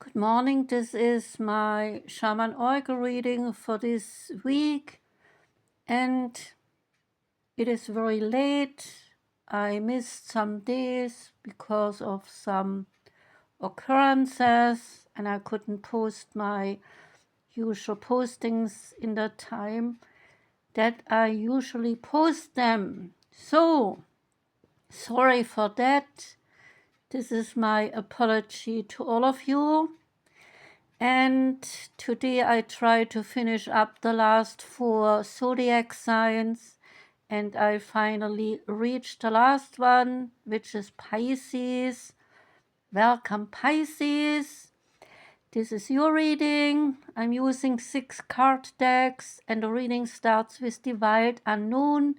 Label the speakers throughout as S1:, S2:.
S1: Good morning. This is my Shaman Oracle reading for this week, and it is very late. I missed some days because of some occurrences, and I couldn't post my usual postings in the time that I usually post them. So, sorry for that. This is my apology to all of you. And today I try to finish up the last 4 zodiac signs, and I finally reached the last one, which is Pisces. Welcome, Pisces. This is your reading. I'm using 6 card decks, and the reading starts with the Wild Unknown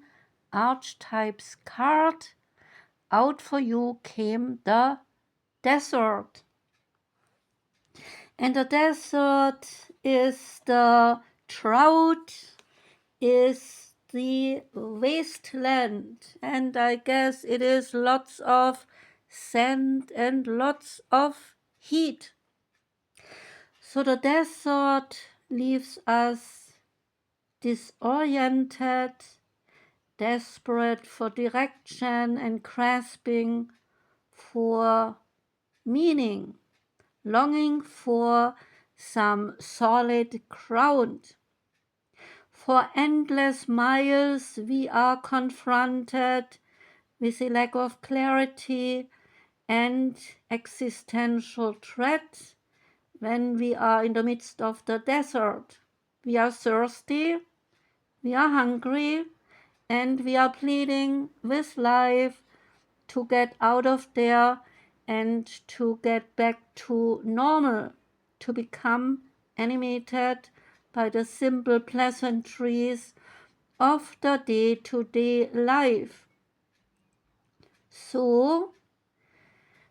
S1: Archetypes card. Out for you came the Desert. And the desert is the drought, is the wasteland, and I guess it is lots of sand and lots of heat. So the desert leaves us disoriented, desperate for direction and grasping for meaning, longing for some solid ground. For endless miles, we are confronted with a lack of clarity and existential threat when we are in the midst of the desert. We are thirsty, we are hungry, and we are pleading with life to get out of there and to get back to normal, to become animated by the simple pleasantries of the day-to-day life. So,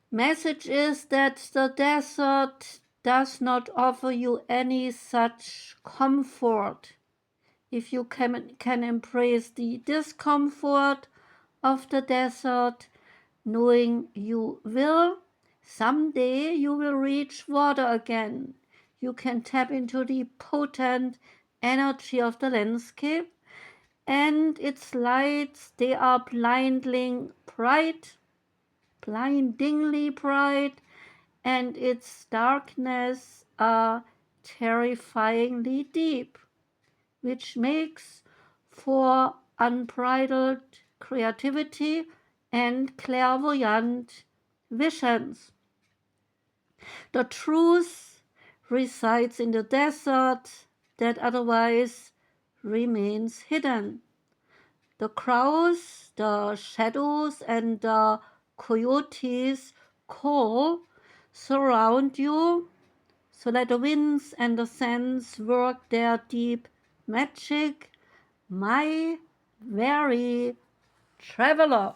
S1: message is that the desert does not offer you any such comfort. If you can embrace the discomfort of the desert, knowing you will, someday you will reach water again. You can tap into the potent energy of the landscape, and its lights, they are blindingly bright, and its darkness are terrifyingly deep, which makes for unbridled creativity and clairvoyant visions. The truth resides in the desert that otherwise remains hidden. The crows, the shadows, and the coyotes call, surround you, so let the winds and the sands work their deep magic, my weary traveler.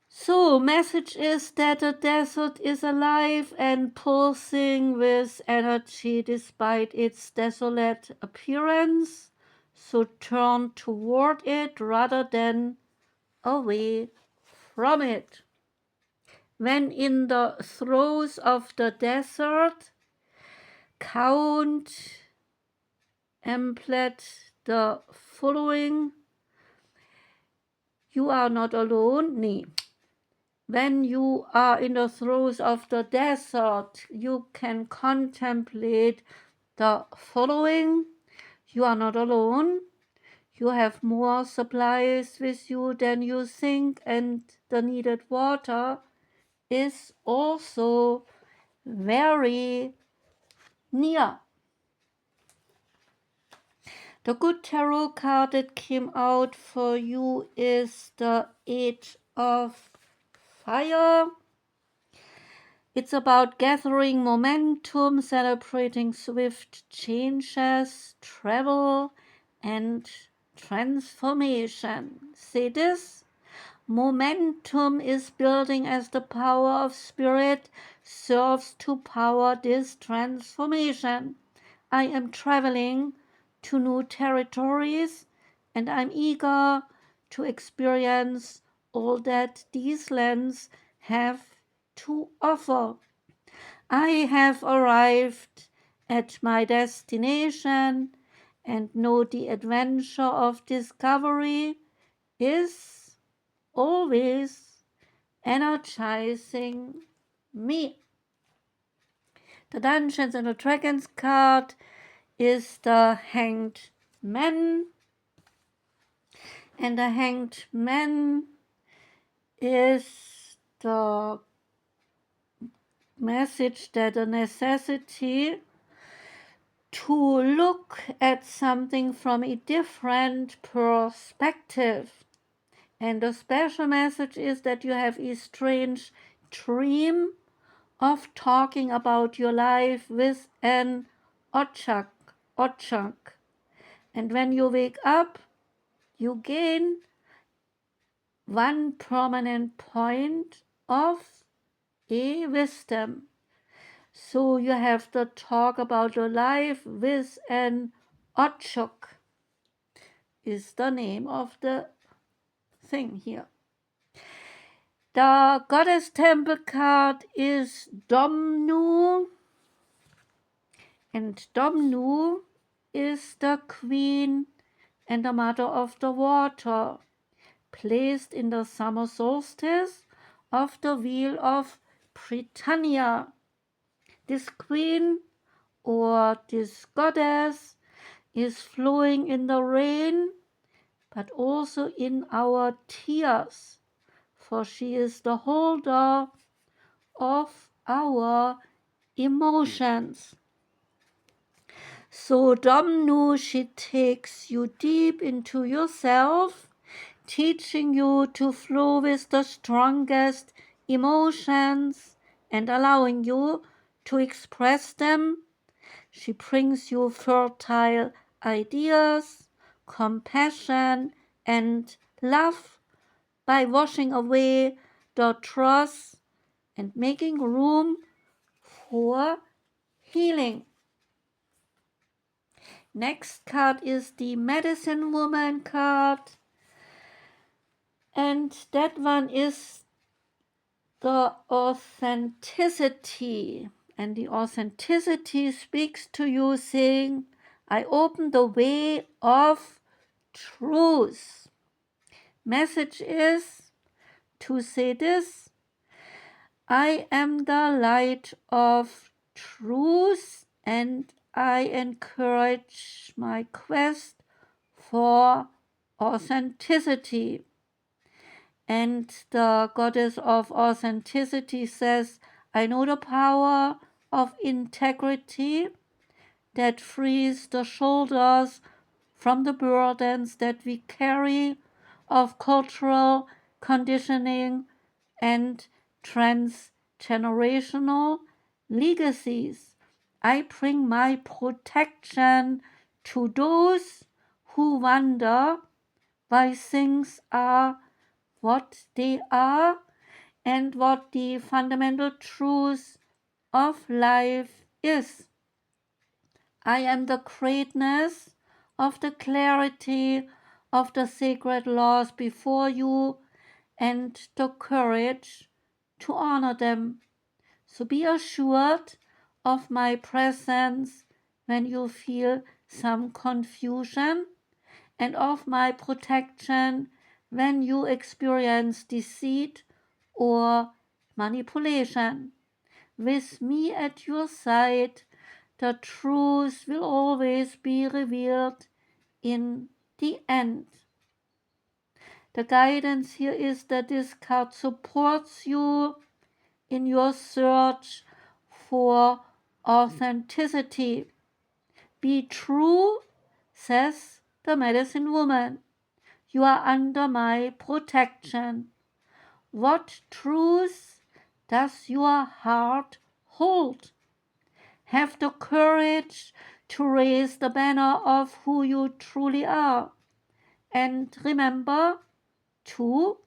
S1: So, message is that the desert is alive and pulsing with energy despite its desolate appearance. So turn toward it rather than away from it. When in the throes of the desert, count the following. You are not alone. When you are in the throes of the desert, you can contemplate the following. You are not alone. You have more supplies with you than you think, and the needed water is also very near. The good tarot card that came out for you is the Age of Fire. It's about gathering momentum, celebrating swift changes, travel, and transformation. See this? Momentum is building as the power of spirit serves to power this transformation. I am traveling to new territories, and I'm eager to experience all that these lands have to offer. I have arrived at my destination and know the adventure of discovery is always energizing me. The Dungeons and Dragons card is the Hanged Man, and the Hanged Man is the message that a necessity to look at something from a different perspective. And the special message is that you have a strange dream of talking about your life with an Ochak. And when you wake up, you gain one permanent point of a wisdom. So you have to talk about your life with an Ochak is the name of the thing here. The Goddess Temple card is Domnu, and Domnu is the queen and the mother of the water, placed in the summer solstice of the wheel of Britannia. This queen or this goddess is flowing in the rain, but also in our tears, for she is the holder of our emotions. So Domnu, she takes you deep into yourself, teaching you to flow with the strongest emotions and allowing you to express them. She brings you fertile ideas, compassion, and love by washing away the dross and making room for healing. Next card is the Medicine Woman card, and that one is the authenticity. And the authenticity speaks to you saying, I open the way of truth. Message is to say this: I am the light of truth, and I encourage my quest for authenticity. And the goddess of authenticity says, I know the power of integrity that frees the shoulders from the burdens that we carry of cultural conditioning and transgenerational legacies. I bring my protection to those who wonder why things are what they are and what the fundamental truth of life is. I am the greatness of the clarity of the sacred laws before you and the courage to honor them. So be assured of my presence when you feel some confusion, and of my protection when you experience deceit or manipulation. With me at your side, the truth will always be revealed in the end. The guidance here is that this card supports you in your search for authenticity. Be true, says the medicine woman. You are under my protection. What truth does your heart hold? Have the courage to raise the banner of who you truly are. And remember, too,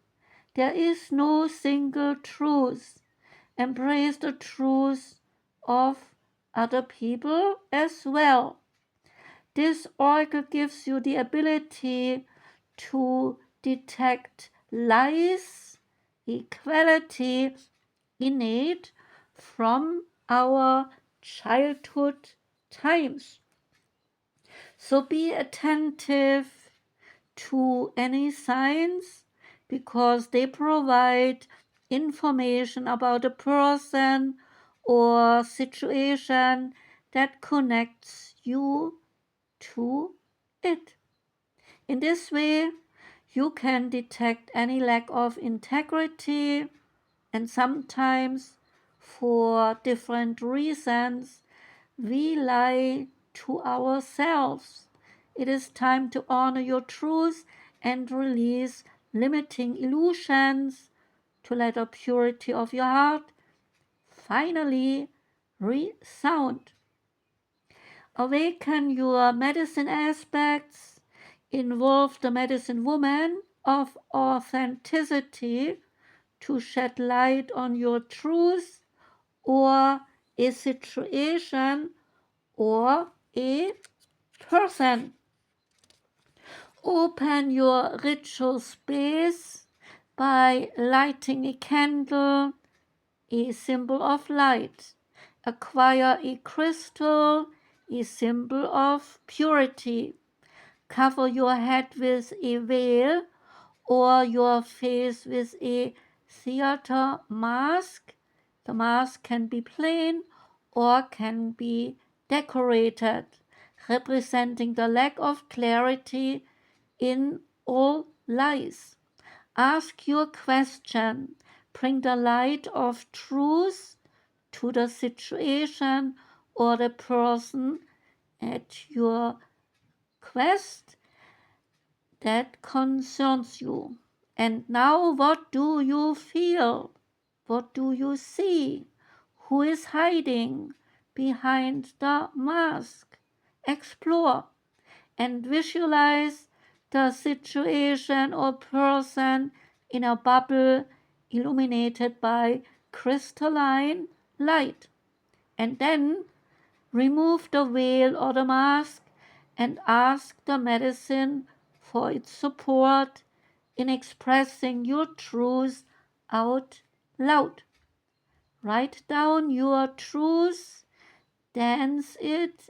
S1: there is no single truth. Embrace the truth of other people as well. This oracle gives you the ability to detect lies, equality, innate from our childhood times. So be attentive to any signs because they provide information about a person or situation that connects you to it. In this way, you can detect any lack of integrity, and sometimes for different reasons we lie to ourselves. It is time to honor your truth and release limiting illusions to let the purity of your heart finally resound. Awaken your medicine aspects, involve the medicine woman of authenticity to shed light on your truth or a situation or a person. Open your ritual space by lighting a candle, a symbol of light. Acquire a crystal, a symbol of purity. Cover your head with a veil or your face with a theater mask. The mask can be plain or can be decorated, representing the lack of clarity in all lies. Ask your question. Bring the light of truth to the situation or the person at your quest that concerns you. And now, what do you feel? What do you see? Who is hiding behind the mask? Explore and visualize the situation or person in a bubble illuminated by crystalline light. And then remove the veil or the mask and ask the medicine for its support in expressing your truth out loud. Write down your truth, dance it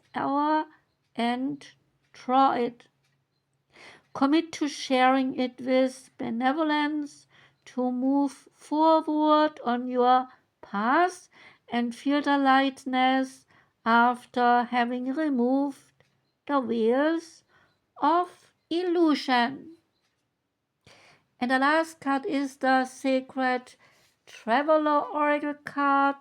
S1: and draw it. Commit to sharing it with benevolence to move forward on your path and feel the lightness after having removed the veils of illusion. And the last card is the Sacred Traveler Oracle card.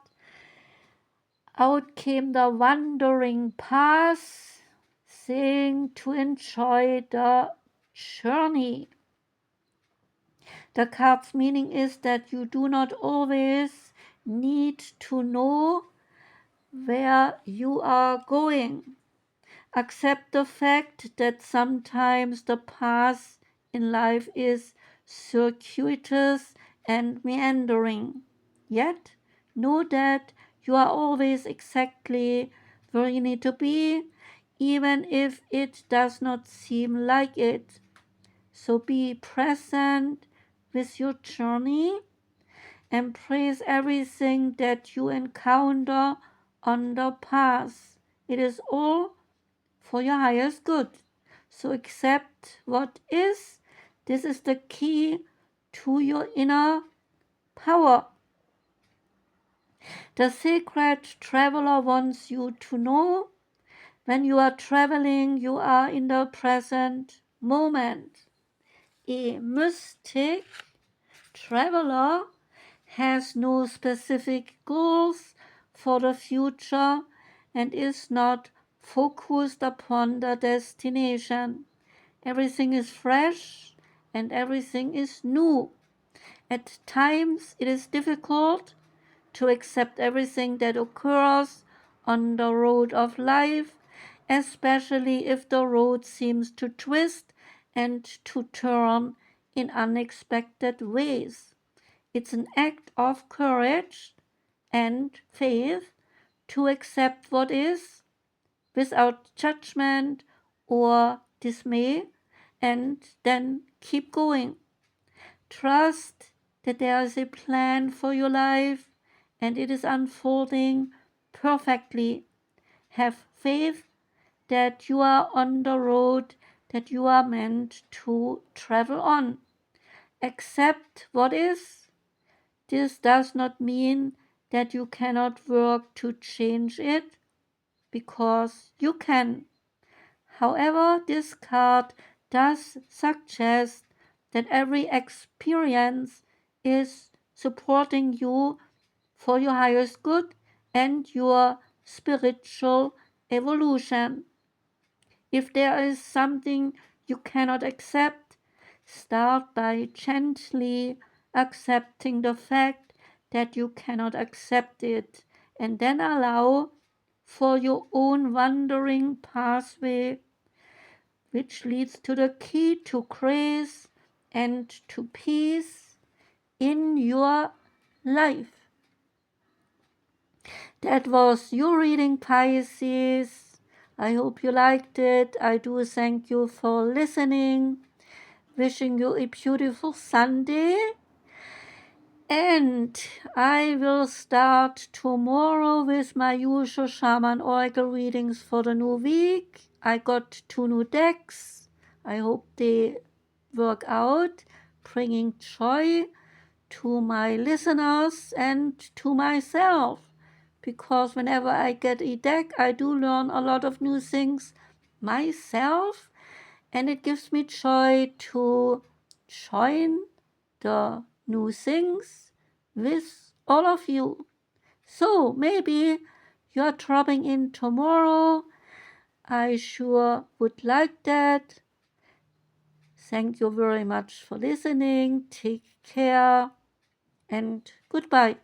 S1: Out came the Wandering Path, saying to enjoy the journey. The card's meaning is that you do not always need to know where you are going. Accept the fact that sometimes the path in life is circuitous and meandering. Yet, know that you are always exactly where you need to be, even if it does not seem like it. So be present with your journey. Embrace everything that you encounter on the path. It is all for your highest good. So accept what is. This is the key to your inner power. The Sacred Traveler wants you to know when you are traveling, you are in the present moment. A mystic traveler has no specific goals for the future and is not focused upon the destination. Everything is fresh and everything is new. At times it is difficult to accept everything that occurs on the road of life, especially if the road seems to twist and to turn in unexpected ways. It's an act of courage and faith to accept what is without judgment or dismay and then keep going. Trust that there is a plan for your life and it is unfolding perfectly. Have faith that you are on the road that you are meant to travel on. Accept what is. This does not mean that you cannot work to change it, because you can. However, this card does suggest that every experience is supporting you for your highest good and your spiritual evolution. If there is something you cannot accept, start by gently accepting the fact that you cannot accept it, and then allow for your own wandering pathway, which leads to the key to grace and to peace in your life. That was your reading, Pisces. I hope you liked it. I do thank you for listening. Wishing you a beautiful Sunday. And I will start tomorrow with my usual Shaman Oracle readings for the new week. I got 2 new decks. I hope they work out, bringing joy to my listeners and to myself. Because whenever I get a deck, I do learn a lot of new things myself, and it gives me joy to join the new things with all of you. So maybe you're dropping in tomorrow. I sure would like that. Thank you very much for listening. Take care and goodbye.